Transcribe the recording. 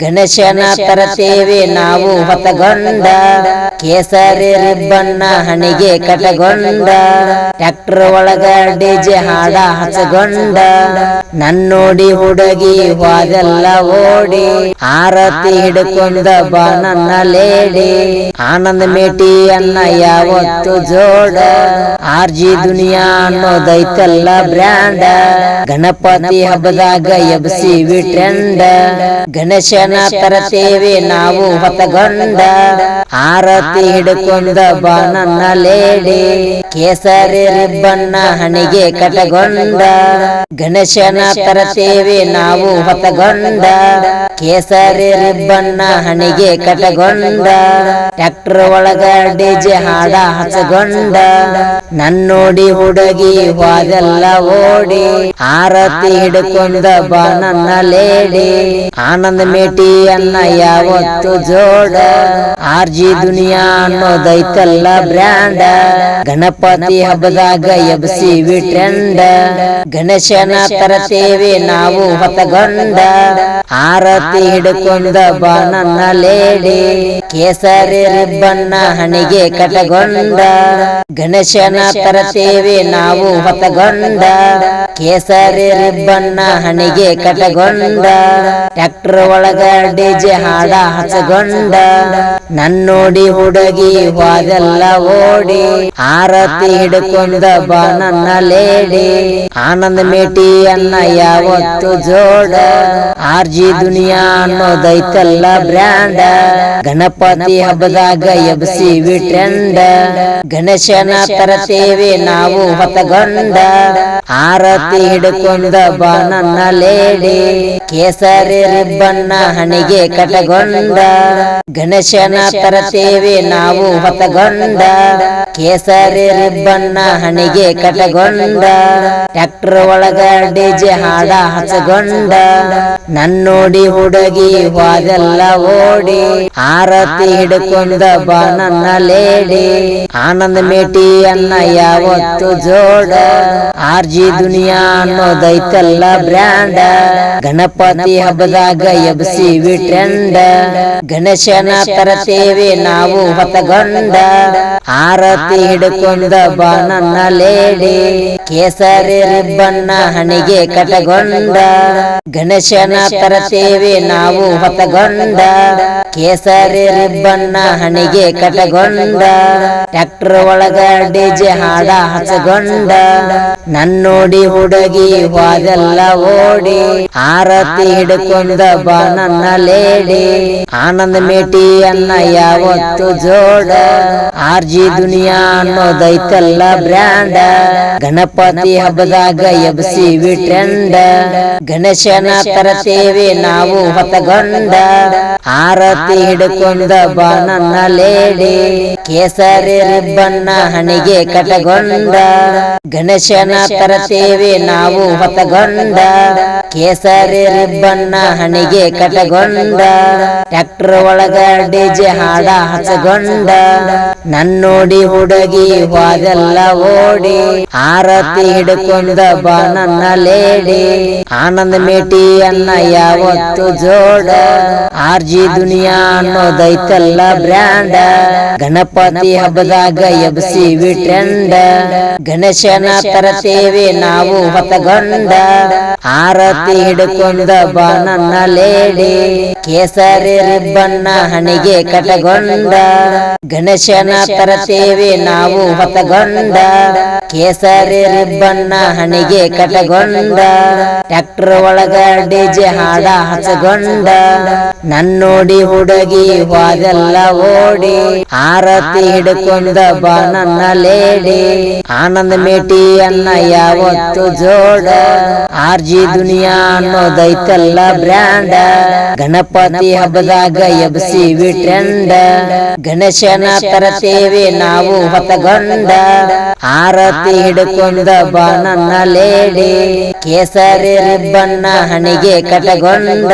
ಗಣೇಶನ ತರತೇವೆ ನಾವು ಹೊತ್ತಗೊಂಡ ಕೇಸರಿ ರಿಬ್ಬನ್ನ ಹಣಿಗೆ ಕಟಗೊಂಡ ಟ್ರ್ಯಾಕ್ಟರ್ ಒಳಗ ಡಿಜೆ ಹಾಡ ಹಚ್ಚಗೊಂಡ ನನ್ನೋಡಿ ಹುಡುಗಿ ಹೋದೆಲ್ಲ ಓಡಿ ಆರತಿ ಹಿಡ್ಕೊಂಡ ಬಾ ನನ್ನ ಲೇಡಿ ಆನಂದ ಮೇಟಿ ಅನ್ನ ಯಾವತ್ತು ಜೋಡ ಆರ್ಜಿ ದುನಿಯಾ ಅನ್ನೋದೈತಲ್ಲ ಬ್ರ್ಯಾಂಡ ಗಣಪತಿ ಹಬ್ಬದಾಗ ಎಬ್ಸಿವಿ ಟ್ರೆಂಡ ಗಣೇಶನ ತರತೇವೆ ನಾವು ಹೊತ್ತಗೊಂಡ ಆರತಿ ಹಿಡ್ಕೊಂಡ ಬಾ ನನ್ನ ಲೇಡಿ ಕೇಸರಿ ರಿಬ್ಬನ್ನ ಹಣಿಗೆ ಕಟಗೊಂಡ ಗಣೇಶನ ತರತೇವೆ ನಾವು ಹೊತ್ತಗೊಂಡ ಕೇಸರಿ ರಿಬ್ಬನ್ನ ಹಣಿಗೆ ಕಟಗೊಂಡ ಟ್ರ್ಯಾಕ್ಟರ್ ಒಳಗ ಡಿಜೆ ಹಾಡ ಹಚ್ಚಗೊಂಡ ನನ್ನೋಡಿ ಹುಡುಗಿ ಹೋದೆಲ್ಲ ಓಡಿ ಆರತಿ ಹಿಡ್ಕೊಂಡ ಬಾ ನನ್ನ ಲೇಡಿ ಆನಂದ ಮೇಟಿ ಅನ್ನ ಯಾವತ್ತು ಜೋಡ ಆರ್ಜಿ ದುನಿಯಾ ಅನ್ನೋದೈತಲ್ಲ ಬ್ರ್ಯಾಂಡ ಗಣಪತಿ ಹಬ್ಬದಾಗ ಎಬ್ಸಿವಿ ಟ್ರೆಂಡ ಗಣೇಶನ ತರತೇವೆ ನಾವು ಹೊತ್ತಗೊಂಡ ಆರತಿ ಹಿಡ್ಕೊಂಡ ಬಾ ನನ್ನ ಲೇಡಿ ಕೇಸರಿ ರಿಬ್ಬನ್ನ ಹಣಿಗೆ ಕಟಗೊಂಡ ಗಣೇಶನ ತರತೇವೆ ನಾವು ಹೊತ್ತಗೊಂಡ ಕೇಸರಿ ರಿಬ್ಬನ್ನ ಹಣಿಗೆ ಕಟಗೊಂಡ ಟ್ರ್ಯಾಕ್ಟರ್ ಒಳಗ ಡಿಜೆ ಹಾಡ ಹಚ್ಚಗೊಂಡ ನನ್ನೋಡಿ ಹುಡುಗಿ ಹೋದೆಲ್ಲ ಓಡಿ ಆರತಿ ಹಿಡ್ಕೊಂಡ ಬಾ ನನ್ನ ಲೇಡಿ ಆನಂದ ಮೇಟಿ ಅನ್ನ ಯಾವತ್ತು ಜೋಡ ಆರ್ಜಿ ದುನಿಯಾ ಅನ್ನೋದೈತಲ್ಲ ಬ್ರ್ಯಾಂಡ ಗಣಪತಿ ಹಬ್ಬದಾಗ ಎಬ್ಸಿವಿ ಟ್ರೆಂಡ ಗಣೇಶನ ತರತೇವೆ ನಾವು ಹೊತ್ತಗೊಂಡ ಆರತಿ ಹಿಡ್ಕೊಂಡ ಬಾ ನನ್ನ ಲೇಡಿ ಕೇಸರಿ ರಿಬ್ಬನ್ನ ಹಣಿಗೆ ಕಟಗೊಂಡ ಗಣೇಶನ ತರತೇವೆ ನಾವು ಹೊತ್ತಗೊಂಡ ಕೇಸರಿ ರಿಬ್ಬನ್ನ ಹಣಿಗೆ ಕಟಗೊಂಡ ಟ್ರ್ಯಾಕ್ಟರ್ ಒಳಗ ಡಿಜೆ ಹಾಡ ಹಚ್ಚಗೊಂಡ ನನ್ನೋಡಿ ಹುಡುಗಿ ಹೋದೆಲ್ಲ ಓಡಿ ಆರತಿ ಹಿಡ್ಕೊಂಡ ಬಾ ನನ್ನ ಲೇಡಿ ಆನಂದ ಮೇಟಿ ಅನ್ನ ಯಾವತ್ತು ಜೋಡ ಆರ್ಜಿ ದುನಿಯಾ ಅನ್ನೋದೈತಲ್ಲ ಬ್ರ್ಯಾಂಡ ಗಣಪತಿ ಹಬ್ಬದಾಗ ಎಬ್ಸಿವಿ ಟ್ರೆಂಡ ಗಣೇಶನ ತರತೇವೆ ನಾವು ಹೊತ್ತಗೊಂಡ ಆರತಿ ಹಿಡ್ಕೊಂಡ ಬಾ ನನ್ನ ಲೇಡಿ ಕೇಸರಿ ರಿಬ್ಬನ್ನ ಹಣಿಗೆ ಕಟಗೊಂಡ ಗಣೇಶನ ತರತೇವೆ ನಾವು ಹೊತ್ತಗೊಂಡ ಕೇಸರಿ ರಿಬ್ಬನ್ನ ಹಣಿಗೆ ಕಟಗೊಂಡ ಟ್ರ್ಯಾಕ್ಟರ್ ಒಳಗ ಡಿಜೆ ಹಾಡ ಹಚ್ಚಗೊಂಡ ನನ್ನೋಡಿ ಹುಡುಗಿ ಹೋದೆಲ್ಲ ಓಡಿ ಆರತಿ ಹಿಡ್ಕೊಂಡ ಬಾ ನನ್ನ ಲೇಡಿ ಆನಂದ ಮೇಟಿ ಅನ್ನ ಯಾವತ್ತು ಜೋಡ ಆರ್ಜಿ ದುನಿಯಾ ಅನ್ನೋದೈತಲ್ಲ ಬ್ರ್ಯಾಂಡ ಗಣಪತಿ ಹಬ್ಬದಾಗ ಎಬ್ಸಿವಿ ಟ್ರೆಂಡ ಗಣೇಶನ ತರತೇವೆ ನಾವು ಹೊತ್ತಗೊಂಡ ಆರತಿ ಹಿಡ್ಕೊಂಡ ಬಾ ನನ್ನ ಲೇಡಿ ಕೇಸರಿ ರಿಬ್ಬನ್ನ ಹಣಿಗೆ ಕಟಗೊಂಡ ಗಣೇಶನ ತರತೇವೆ ನಾವು ಹೊತ್ತಗೊಂಡ ಕೇಸರಿ ರಿಬ್ಬನ್ನ ಹಣಿಗೆ ಕಟಗೊಂಡ ಟ್ರ್ಯಾಕ್ಟರ್ ಒಳಗ ಡಿಜೆ ಹಾಡ ಹಚ್ಚಗೊಂಡ ನನ್ನೋಡಿ ಹುಡುಗಿ ಹೋದೆಲ್ಲ ಓಡಿ ಆರತಿ ಹಿಡ್ಕೊಂಡ ಬಾ ನನ್ನ ಲೇಡಿ ಆನಂದ ಮೇಟಿ ಅನ್ನ ಯಾವತ್ತು ಜೋಡ ಆರ್ಜಿ ದುನಿಯಾ ಅನ್ನೋದೈತಲ್ಲ ಬ್ರ್ಯಾಂಡ ಗಣಪತಿ ಹಬ್ಬದಾಗ ಎಬ್ಸಿವಿ ಟ್ರೆಂಡ ಗಣೇಶನ ತರತೇವೆ ನಾವು ಹೊತ್ತಗೊಂಡ ಆರತಿ ಹಿಡ್ಕೊಂಡ ಬಾ ನನ್ನ ಲೇಡಿ ಕೇಸರಿ ರಿಬ್ಬನ್ನ ಹಣಿಗೆ ಕಟಗೊಂಡ ಗಣೇಶನ ತರತೇವೆ ನಾವು ಹೊತ್ತಗೊಂಡ ಕೇಸರಿ ರಿಬ್ಬನ್ನ ಹಣಿಗೆ ಕಟಗೊಂಡ ಟ್ರ್ಯಾಕ್ಟರ್ ಒಳಗ ಡಿಜೆ ಹಾಡ ಹಚ್ಚಗೊಂಡ ನನ್ನೋಡಿ ಹುಡುಗಿ ಹೋದೆಲ್ಲ ಓಡಿ ಆರತಿ ಹಿಡ್ಕೊಂಡ ಬಾ ನನ್ನ ಲೇಡಿ ಆನಂದ ಮೇಟಿ ಅನ್ನ ಯಾವತ್ತು ಜೋಡ ಆರ್ಜಿ ದುನಿಯಾ ಅನ್ನೋದೈತಲ್ಲ ಬ್ರ್ಯಾಂಡ ಗಣಪತಿ ಹಬ್ಬದಾಗ ಎಬ್ಸಿವಿ ಟ್ರೆಂಡ ಗಣೇಶನ ತರತೇವೆ ನಾವು ಹೊತ್ತಗೊಂಡ ಆರತಿ ಹಿಡ್ಕೊಂಡ ಬಾ ನನ್ನ ಲೇಡಿ ಕೇಸರಿ ರಿಬ್ಬನ್ನ ಹಣಿಗೆ ಕಟಗೊಂಡ